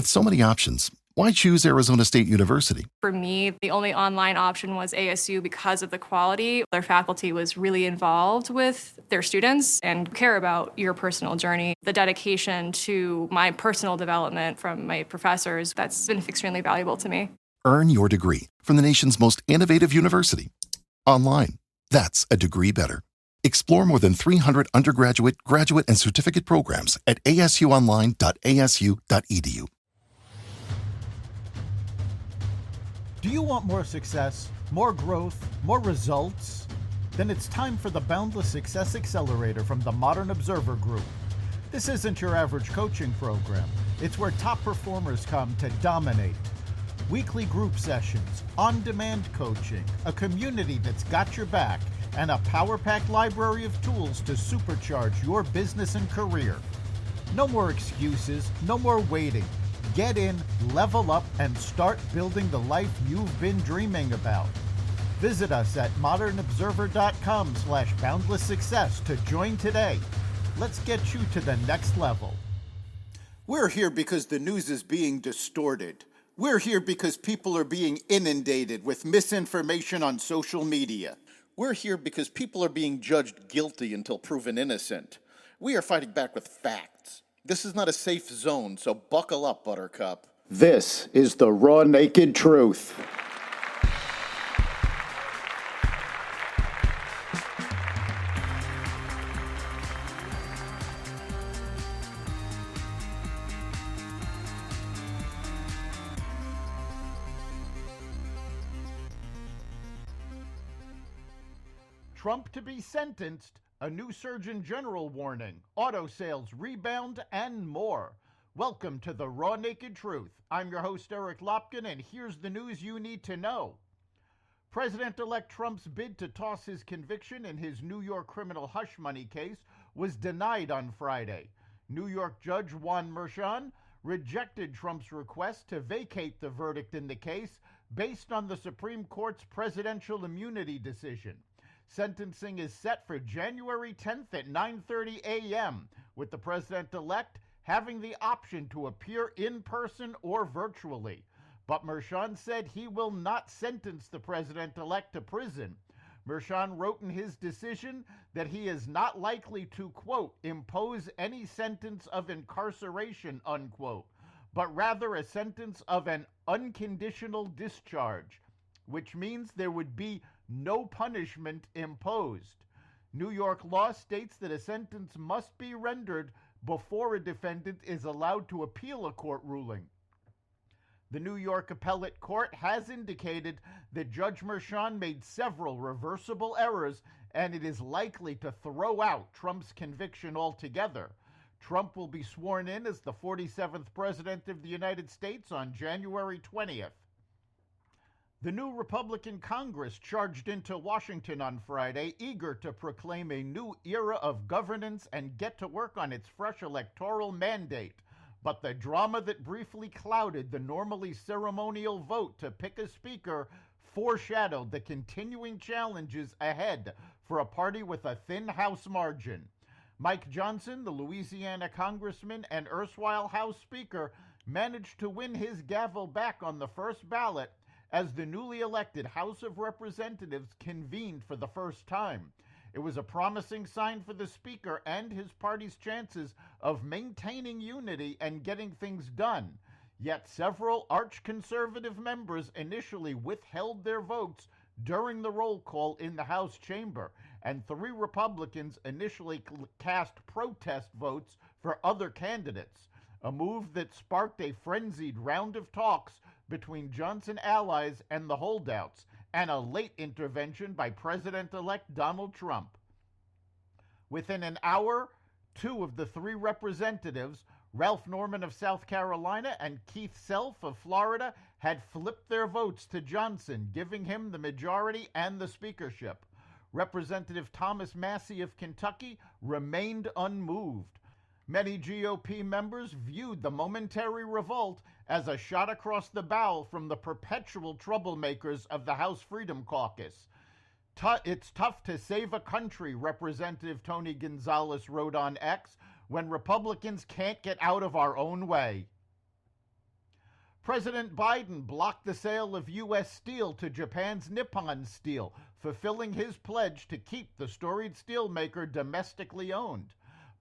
With so many options, why choose Arizona State University? For me, the only online option was ASU because of the quality. Their faculty was really involved with their students and care about your personal journey. The dedication to my personal development from my professors, that's been extremely valuable to me. Earn your degree from the nation's most innovative university. Online. That's a degree better. Explore more than 300 undergraduate, graduate, and certificate programs at asuonline.asu.edu. Do you want more success, more growth, more results? Then it's time for the Boundless Success Accelerator from the Modern Observer Group. This isn't your average coaching program. It's where top performers come to dominate. Weekly group sessions, on-demand coaching, a community that's got your back, and a power-packed library of tools to supercharge your business and career. No more excuses, no more waiting. Get in, level up, and start building the life you've been dreaming about. Visit us at modernobserver.com/boundlesssuccess to join today. Let's get you to the next level. We're here because the news is being distorted. We're here because people are being inundated with misinformation on social media. We're here because people are being judged guilty until proven innocent. We are fighting back with facts. This is not a safe zone, so buckle up, Buttercup. This is the raw, naked truth. Trump to be sentenced, a new Surgeon General warning, auto sales rebound, and more. Welcome to the Raw Naked Truth. I'm your host, Eric Lopkin, and here's the news you need to know. President-elect Trump's bid to toss his conviction in his New York criminal hush money case was denied on Friday. New York Judge Juan Merchan rejected Trump's request to vacate the verdict in the case based on the Supreme Court's presidential immunity decision. Sentencing is set for January 10th at 9:30 a.m., with the president-elect having the option to appear in person or virtually. But Merchan said he will not sentence the president-elect to prison. Merchan wrote in his decision that he is not likely to, quote, impose any sentence of incarceration, unquote, but rather a sentence of an unconditional discharge, which means there would be no punishment imposed. New York law states that a sentence must be rendered before a defendant is allowed to appeal a court ruling. The New York Appellate Court has indicated that Judge Merchan made several reversible errors, and it is likely to throw out Trump's conviction altogether. Trump will be sworn in as the 47th President of the United States on January 20th. The new Republican Congress charged into Washington on Friday, eager to proclaim a new era of governance and get to work on its fresh electoral mandate. But the drama that briefly clouded the normally ceremonial vote to pick a speaker foreshadowed the continuing challenges ahead for a party with a thin House margin. Mike Johnson, the Louisiana congressman and erstwhile House Speaker, managed to win his gavel back on the first ballot as the newly elected House of Representatives convened for the first time. It was a promising sign for the Speaker and his party's chances of maintaining unity and getting things done. Yet several arch-conservative members initially withheld their votes during the roll call in the House chamber, and 3 Republicans initially cast protest votes for other candidates, a move that sparked a frenzied round of talks between Johnson allies and the holdouts, and a late intervention by President-elect Donald Trump. Within an hour, 2 of the 3 representatives, Ralph Norman of South Carolina and Keith Self of Florida, had flipped their votes to Johnson, giving him the majority and the speakership. Representative Thomas Massie of Kentucky remained unmoved. Many GOP members viewed the momentary revolt as a shot across the bow from the perpetual troublemakers of the House Freedom Caucus. It's tough to save a country, Representative Tony Gonzalez wrote on X, when Republicans can't get out of our own way. President Biden blocked the sale of U.S. steel to Japan's Nippon Steel, fulfilling his pledge to keep the storied steelmaker domestically owned.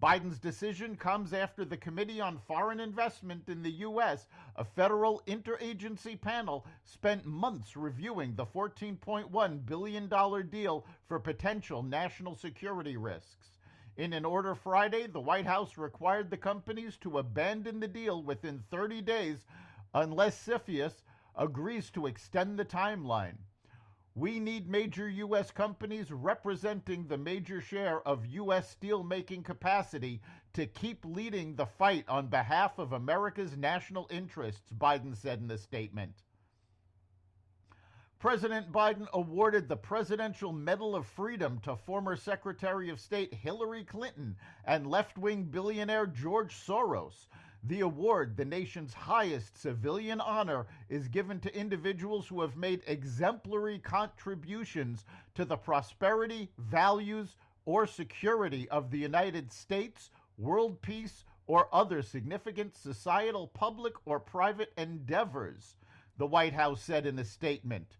Biden's decision comes after the Committee on Foreign Investment in the U.S., a federal interagency panel, spent months reviewing the $14.1 billion deal for potential national security risks. In an order Friday, the White House required the companies to abandon the deal within 30 days unless CFIUS agrees to extend the timeline. We need major U.S. companies representing the major share of U.S. steelmaking capacity to keep leading the fight on behalf of America's national interests, Biden said in a statement. President Biden awarded the Presidential Medal of Freedom to former Secretary of State Hillary Clinton and left-wing billionaire George Soros. The award, the nation's highest civilian honor, is given to individuals who have made exemplary contributions to the prosperity, values, or security of the United States, world peace, or other significant societal, public, or private endeavors, the White House said in a statement.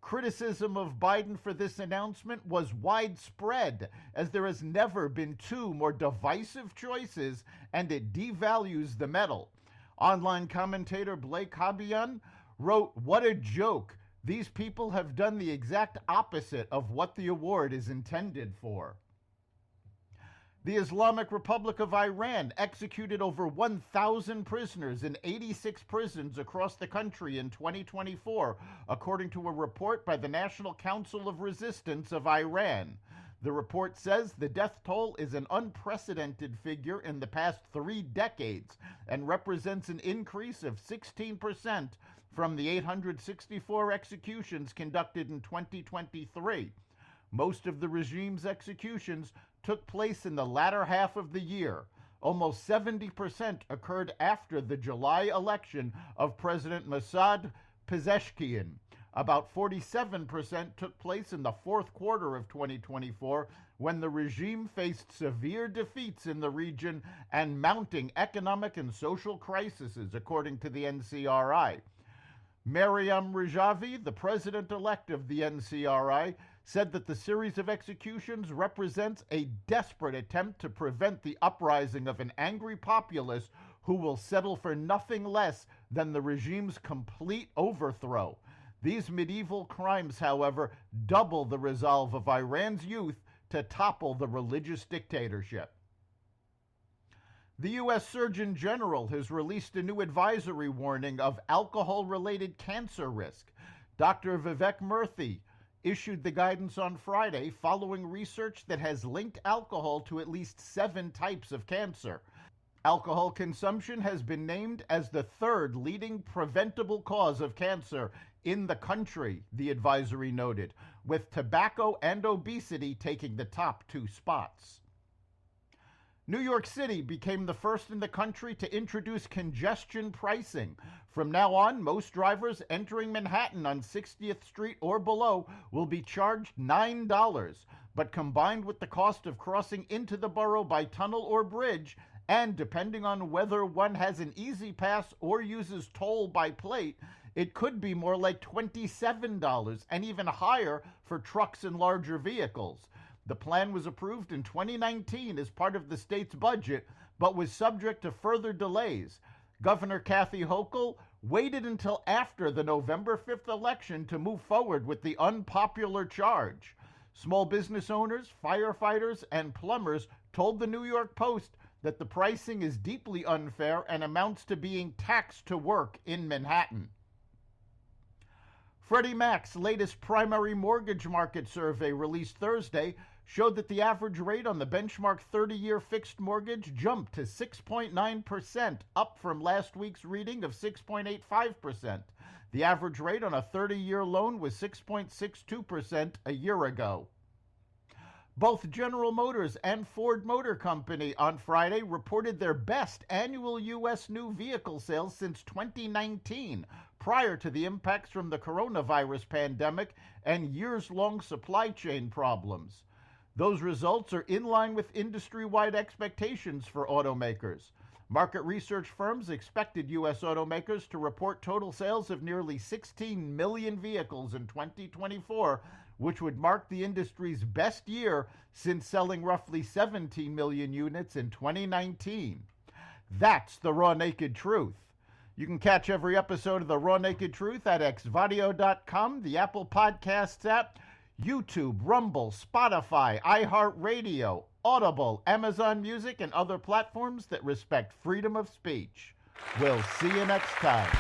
Criticism of Biden for this announcement was widespread, as there has never been two more divisive choices, and it devalues the medal. Online commentator Blake Habian wrote, "What a joke. These people have done the exact opposite of what the award is intended for." The Islamic Republic of Iran executed over 1,000 prisoners in 86 prisons across the country in 2024, according to a report by the National Council of Resistance of Iran. The report says the death toll is an unprecedented figure in the past 3 decades and represents an increase of 16% from the 864 executions conducted in 2023. Most of the regime's executions took place in the latter half of the year. Almost 70% occurred after the July election of President Masoud Pezeshkian. About 47% took place in the fourth quarter of 2024, when the regime faced severe defeats in the region and mounting economic and social crises, according to the NCRI. Maryam Rajavi, the president-elect of the NCRI, said that the series of executions represents a desperate attempt to prevent the uprising of an angry populace who will settle for nothing less than the regime's complete overthrow. These medieval crimes, however, double the resolve of Iran's youth to topple the religious dictatorship. The U.S. Surgeon General has released a new advisory warning of alcohol-related cancer risk. Dr. Vivek Murthy issued the guidance on Friday following research that has linked alcohol to at least 7 types of cancer. Alcohol consumption has been named as the 3rd leading preventable cause of cancer in the country, the advisory noted, with tobacco and obesity taking the top 2 spots. New York City became the first in the country to introduce congestion pricing. From now on, most drivers entering Manhattan on 60th Street or below will be charged $9, but combined with the cost of crossing into the borough by tunnel or bridge, and depending on whether one has an Easy Pass or uses toll by plate, it could be more like $27 and even higher for trucks and larger vehicles. The plan was approved in 2019 as part of the state's budget, but was subject to further delays. Governor Kathy Hochul waited until after the November 5th election to move forward with the unpopular charge. Small business owners, firefighters, and plumbers told the New York Post that the pricing is deeply unfair and amounts to being taxed to work in Manhattan. Freddie Mac's latest primary mortgage market survey, released Thursday, showed that the average rate on the benchmark 30-year fixed mortgage jumped to 6.9%, up from last week's reading of 6.85%. The average rate on a 30-year loan was 6.62% a year ago. Both General Motors and Ford Motor Company on Friday reported their best annual U.S. new vehicle sales since 2019, prior to the impacts from the coronavirus pandemic and years-long supply chain problems. Those results are in line with industry-wide expectations for automakers. Market research firms expected U.S. automakers to report total sales of nearly 16 million vehicles in 2024, which would mark the industry's best year since selling roughly 17 million units in 2019. That's the Raw Naked Truth. You can catch every episode of the Raw Naked Truth at xvadio.com, the Apple Podcasts app, YouTube, Rumble, Spotify, iHeartRadio, Audible, Amazon Music, and other platforms that respect freedom of speech. We'll see you next time.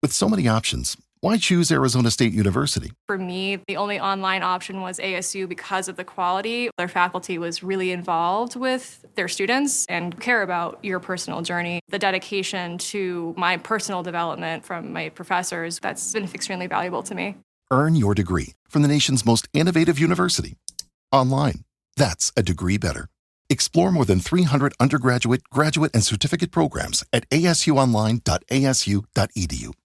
With so many options, why choose Arizona State University? For me, the only online option was ASU because of the quality. Their faculty was really involved with their students and care about your personal journey. The dedication to my personal development from my professors, that's been extremely valuable to me. Earn your degree from the nation's most innovative university. Online. That's a degree better. Explore more than 300 undergraduate, graduate, and certificate programs at asuonline.asu.edu.